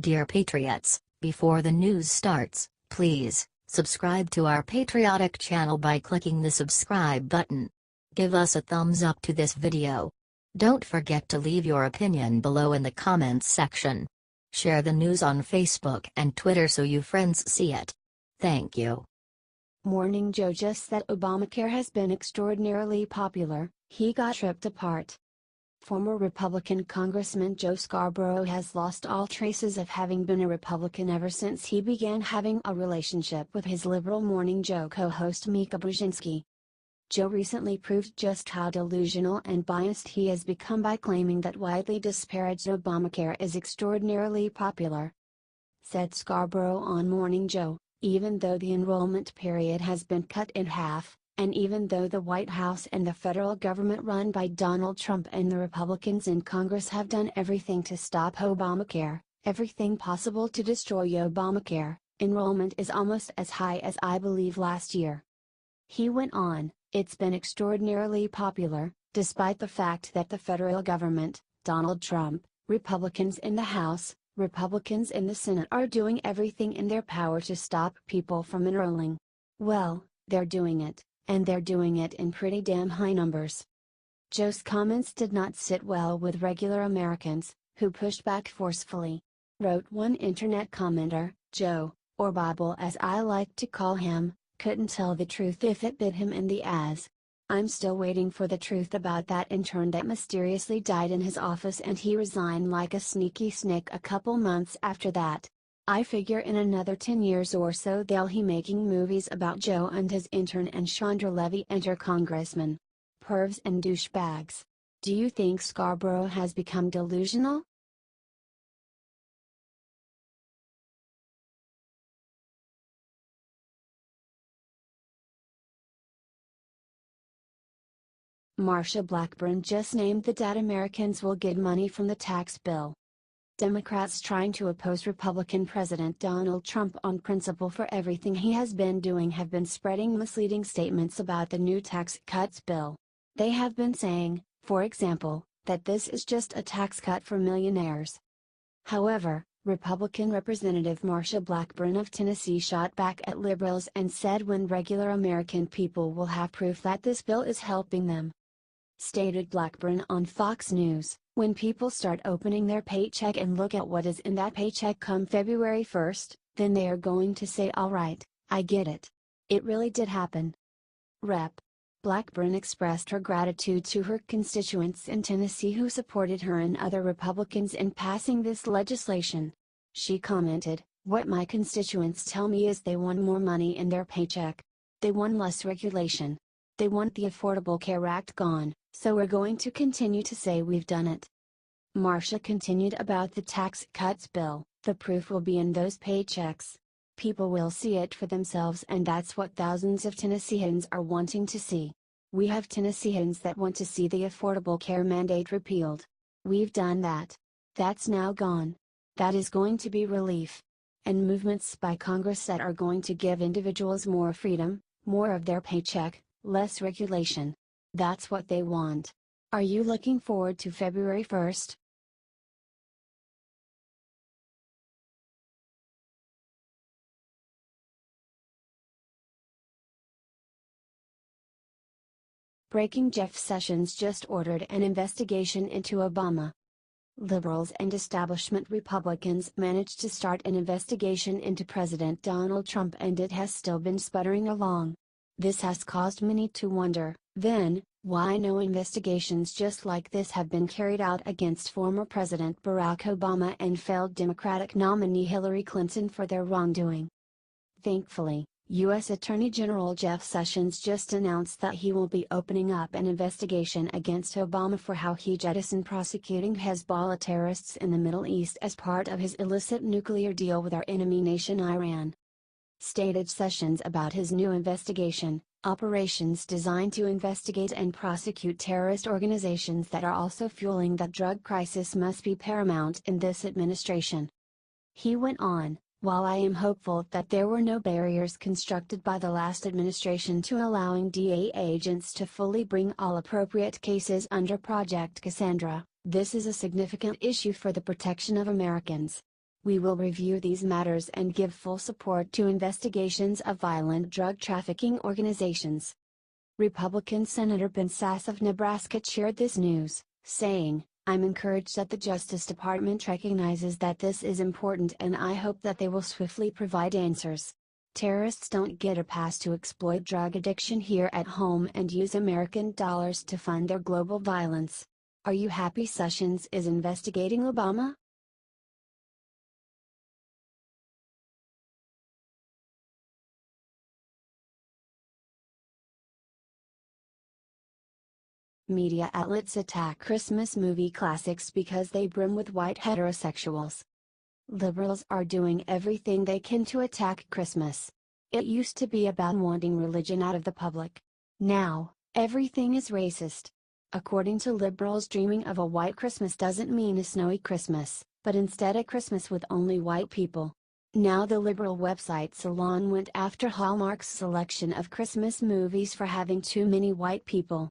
Dear Patriots, before the news starts, please subscribe to our patriotic channel by clicking the subscribe button. Give us a thumbs up to this video. Don't forget to leave your opinion below in the comments section. Share the news on Facebook and Twitter so you friends see it. Thank you. Morning Joe just that Obamacare has been extraordinarily popular, he got ripped apart. Former Republican Congressman Joe Scarborough has lost all traces of having been a Republican ever since he began having a relationship with his liberal Morning Joe co-host Mika Brzezinski. Joe recently proved just how delusional and biased he has become by claiming that widely disparaged Obamacare is extraordinarily popular. Said Scarborough on Morning Joe, even though the enrollment period has been cut in half, and even though the White House and the federal government run by Donald Trump and the Republicans in Congress have done everything to stop Obamacare, everything possible to destroy Obamacare, enrollment is almost as high as I believe last year. He went on, it's been extraordinarily popular, despite the fact that the federal government, Donald Trump, Republicans in the House, Republicans in the Senate are doing everything in their power to stop people from enrolling. Well, they're doing it, and they're doing it in pretty damn high numbers. Joe's comments did not sit well with regular Americans, who pushed back forcefully. Wrote one internet commenter, Joe, or Bible as I like to call him, couldn't tell the truth if it bit him in the ass. I'm still waiting for the truth about that intern that mysteriously died in his office and he resigned like a sneaky snake a couple months after that. I figure in another 10 years or so they'll be making movies about Joe and his intern and Chandra Levy enter congressmen. Pervs and douchebags. Do you think Scarborough has become delusional? Marsha Blackburn just named the date Americans will get money from the tax bill. Democrats trying to oppose Republican President Donald Trump on principle for everything he has been doing have been spreading misleading statements about the new tax cuts bill. They have been saying, for example, that this is just a tax cut for millionaires. However, Republican Representative Marsha Blackburn of Tennessee shot back at liberals and said when regular American people will have proof that this bill is helping them. Stated Blackburn on Fox News, when people start opening their paycheck and look at what is in that paycheck come February 1st, then they are going to say alright, I get it. It really did happen. Rep. Blackburn expressed her gratitude to her constituents in Tennessee who supported her and other Republicans in passing this legislation. She commented, what my constituents tell me is they want more money in their paycheck. They want less regulation. They want the Affordable Care Act gone, so we're going to continue to say we've done it. Marsha continued about the tax cuts bill, the proof will be in those paychecks. People will see it for themselves and that's what thousands of Tennesseans are wanting to see. We have Tennesseans that want to see the Affordable Care mandate repealed. We've done that. That's now gone. That is going to be relief. And movements by Congress that are going to give individuals more freedom, more of their paycheck, less regulation. That's what they want. Are you looking forward to February 1st? Breaking Jeff Sessions just ordered an investigation into Obama. Liberals and establishment Republicans managed to start an investigation into President Donald Trump and it has still been sputtering along. This has caused many to wonder, then, why no investigations just like this have been carried out against former President Barack Obama and failed Democratic nominee Hillary Clinton for their wrongdoing. Thankfully, U.S. Attorney General Jeff Sessions just announced that he will be opening up an investigation against Obama for how he jettisoned prosecuting Hezbollah terrorists in the Middle East as part of his illicit nuclear deal with our enemy nation Iran. Stated Sessions about his new investigation, operations designed to investigate and prosecute terrorist organizations that are also fueling that drug crisis must be paramount in this administration. He went on, while I am hopeful that there were no barriers constructed by the last administration to allowing DEA agents to fully bring all appropriate cases under Project Cassandra, this is a significant issue for the protection of Americans. We will review these matters and give full support to investigations of violent drug trafficking organizations. Republican Senator Ben Sasse of Nebraska shared this news, saying, "I'm encouraged that the Justice Department recognizes that this is important and I hope that they will swiftly provide answers. Terrorists don't get a pass to exploit drug addiction here at home and use American dollars to fund their global violence. Are you happy Sessions is investigating Obama?" Media outlets attack Christmas movie classics because they brim with white heterosexuals. Liberals are doing everything they can to attack Christmas. It used to be about wanting religion out of the public. Now, everything is racist. According to liberals, dreaming of a white Christmas doesn't mean a snowy Christmas, but instead a Christmas with only white people. Now the liberal website Salon went after Hallmark's selection of Christmas movies for having too many white people.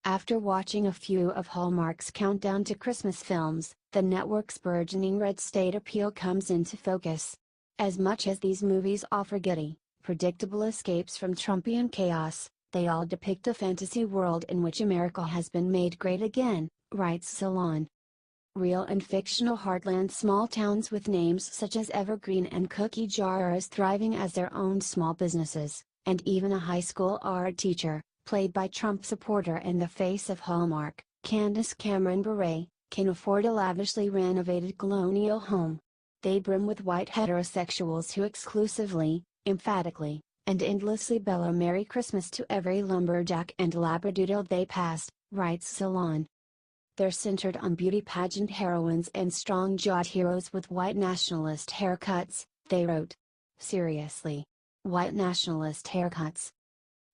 After watching a few of Hallmark's countdown to Christmas films, the network's burgeoning red state appeal comes into focus. As much as these movies offer giddy, predictable escapes from Trumpian chaos, they all depict a fantasy world in which America has been made great again, writes Salon. Real and fictional heartland small towns with names such as Evergreen and Cookie Jar are as thriving as their own small businesses, and even a high school art teacher, played by Trump supporter and the face of Hallmark, Candace Cameron Bure, can afford a lavishly renovated colonial home. They brim with white heterosexuals who exclusively, emphatically, and endlessly bellow Merry Christmas to every lumberjack and labradoodle they pass, writes Salon. They're centered on beauty pageant heroines and strong-jawed heroes with white nationalist haircuts, they wrote. Seriously. White nationalist haircuts.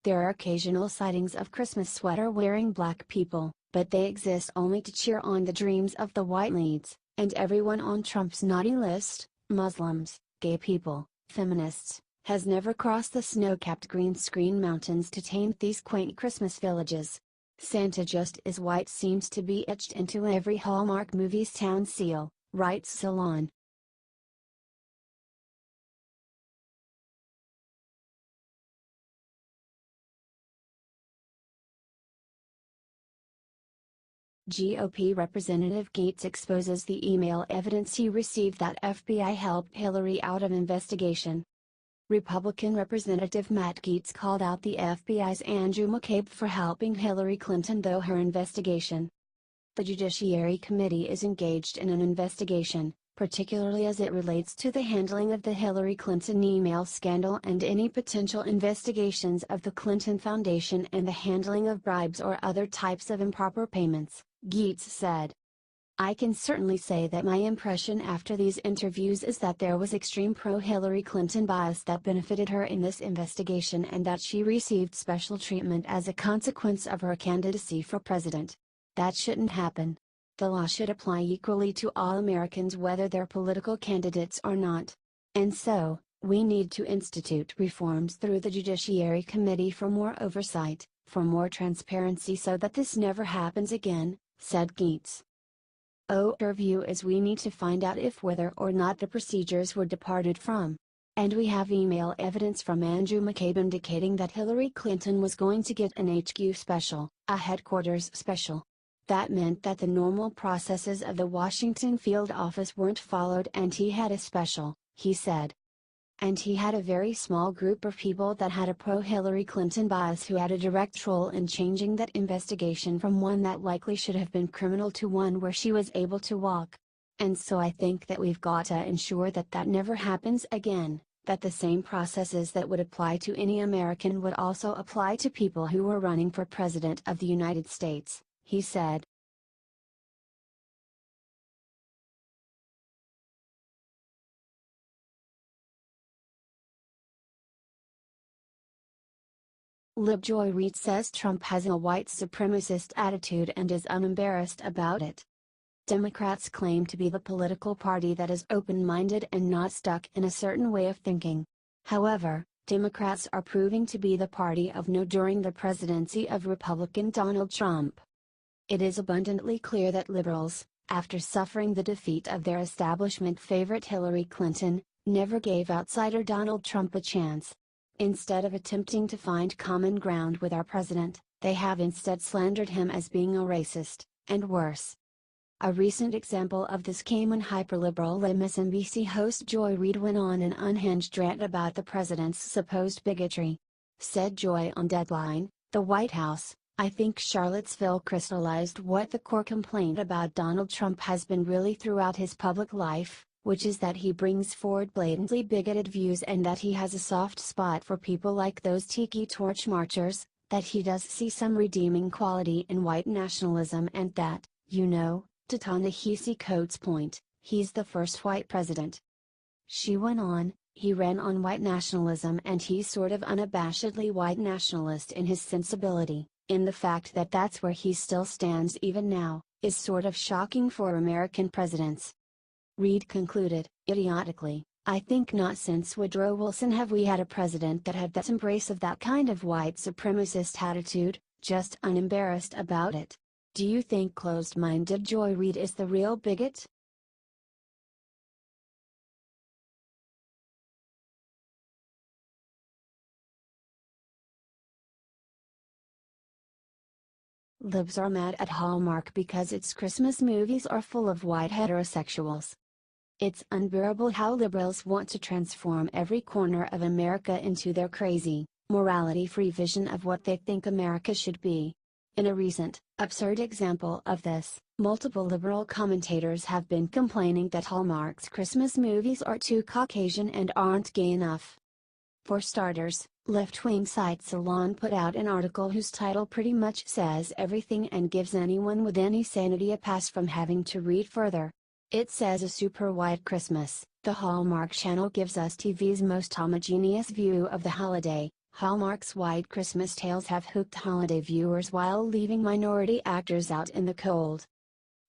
There are occasional sightings of Christmas sweater-wearing black people, but they exist only to cheer on the dreams of the white leads, and everyone on Trump's naughty list, Muslims, gay people, feminists, has never crossed the snow-capped green screen mountains to taint these quaint Christmas villages. Santa just as white seems to be etched into every Hallmark movie's town seal, writes Salon. GOP Representative Gaetz exposes the email evidence he received that FBI helped Hillary out of investigation. Republican Representative Matt Gaetz called out the FBI's Andrew McCabe for helping Hillary Clinton through her investigation. The Judiciary Committee is engaged in an investigation, particularly as it relates to the handling of the Hillary Clinton email scandal and any potential investigations of the Clinton Foundation and the handling of bribes or other types of improper payments, Gaetz said. "I can certainly say that my impression after these interviews is that there was extreme pro-Hillary Clinton bias that benefited her in this investigation and that she received special treatment as a consequence of her candidacy for president. That shouldn't happen. The law should apply equally to all Americans whether they're political candidates or not. And so, we need to institute reforms through the Judiciary Committee for more oversight, for more transparency so that this never happens again," said Gaetz. Our view is we need to find out if whether or not the procedures were departed from. And we have email evidence from Andrew McCabe indicating that Hillary Clinton was going to get an HQ special, a headquarters special. That meant that the normal processes of the Washington field office weren't followed and he had a special, he said. And he had a very small group of people that had a pro-Hillary Clinton bias who had a direct role in changing that investigation from one that likely should have been criminal to one where she was able to walk. And so I think that we've got to ensure that that never happens again, that the same processes that would apply to any American would also apply to people who were running for President of the United States, he said. LibJoy Reid says Trump has a white supremacist attitude and is unembarrassed about it. Democrats claim to be the political party that is open-minded and not stuck in a certain way of thinking. However, Democrats are proving to be the party of no during the presidency of Republican Donald Trump. It is abundantly clear that liberals, after suffering the defeat of their establishment favorite Hillary Clinton, never gave outsider Donald Trump a chance. Instead of attempting to find common ground with our president, they have instead slandered him as being a racist, and worse. A recent example of this came when hyperliberal MSNBC host Joy Reid went on an unhinged rant about the president's supposed bigotry. Said Joy on Deadline, "The White House, I think Charlottesville crystallized what the core complaint about Donald Trump has been really throughout his public life, which is that he brings forward blatantly bigoted views and that he has a soft spot for people like those tiki torch marchers, that he does see some redeeming quality in white nationalism and that, you know, to Ta-Nehisi Coates' point, he's the first white president." She went on, "He ran on white nationalism and he's sort of unabashedly white nationalist in his sensibility, in the fact that that's where he still stands even now, is sort of shocking for American presidents." Reid concluded, idiotically, "I think not since Woodrow Wilson have we had a president that had that embrace of that kind of white supremacist attitude, just unembarrassed about it. Do you think closed-minded Joy Reid is the real bigot?" Libs are mad at Hallmark because its Christmas movies are full of white heterosexuals. It's unbearable how liberals want to transform every corner of America into their crazy, morality-free vision of what they think America should be. In a recent, absurd example of this, multiple liberal commentators have been complaining that Hallmark's Christmas movies are too Caucasian and aren't gay enough. For starters, left-wing site Salon put out an article whose title pretty much says everything and gives anyone with any sanity a pass from having to read further. It says a super white Christmas, the Hallmark Channel gives us TV's most homogeneous view of the holiday. Hallmark's white Christmas tales have hooked holiday viewers while leaving minority actors out in the cold.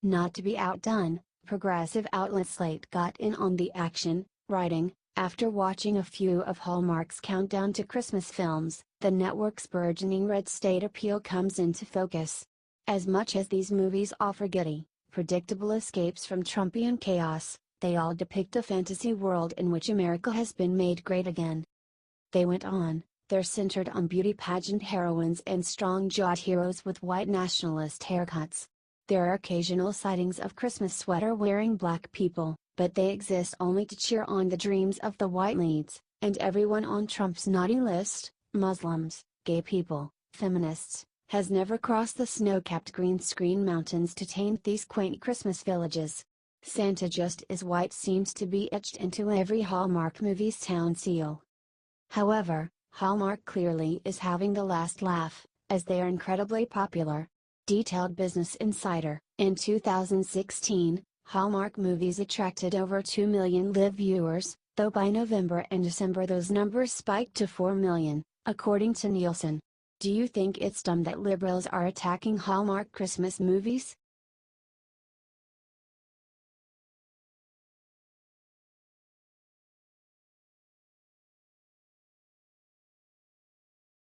Not to be outdone, progressive outlet Slate got in on the action, writing, "After watching a few of Hallmark's countdown to Christmas films, the network's burgeoning red state appeal comes into focus. As much as these movies offer giddy, predictable escapes from Trumpian chaos, they all depict a fantasy world in which America has been made great again." They went on, "They're centered on beauty pageant heroines and strong-jawed heroes with white nationalist haircuts. There are occasional sightings of Christmas sweater-wearing black people, but they exist only to cheer on the dreams of the white leads, and everyone on Trump's naughty list, Muslims, gay people, feminists, has never crossed the snow-capped green screen mountains to taint these quaint Christmas villages. Santa just is white seems to be etched into every Hallmark movie's town seal." However, Hallmark clearly is having the last laugh, as they are incredibly popular. Detailed Business Insider, in 2016, Hallmark movies attracted over 2 million live viewers, though by November and December those numbers spiked to 4 million, according to Nielsen. Do you think it's dumb that liberals are attacking Hallmark Christmas movies?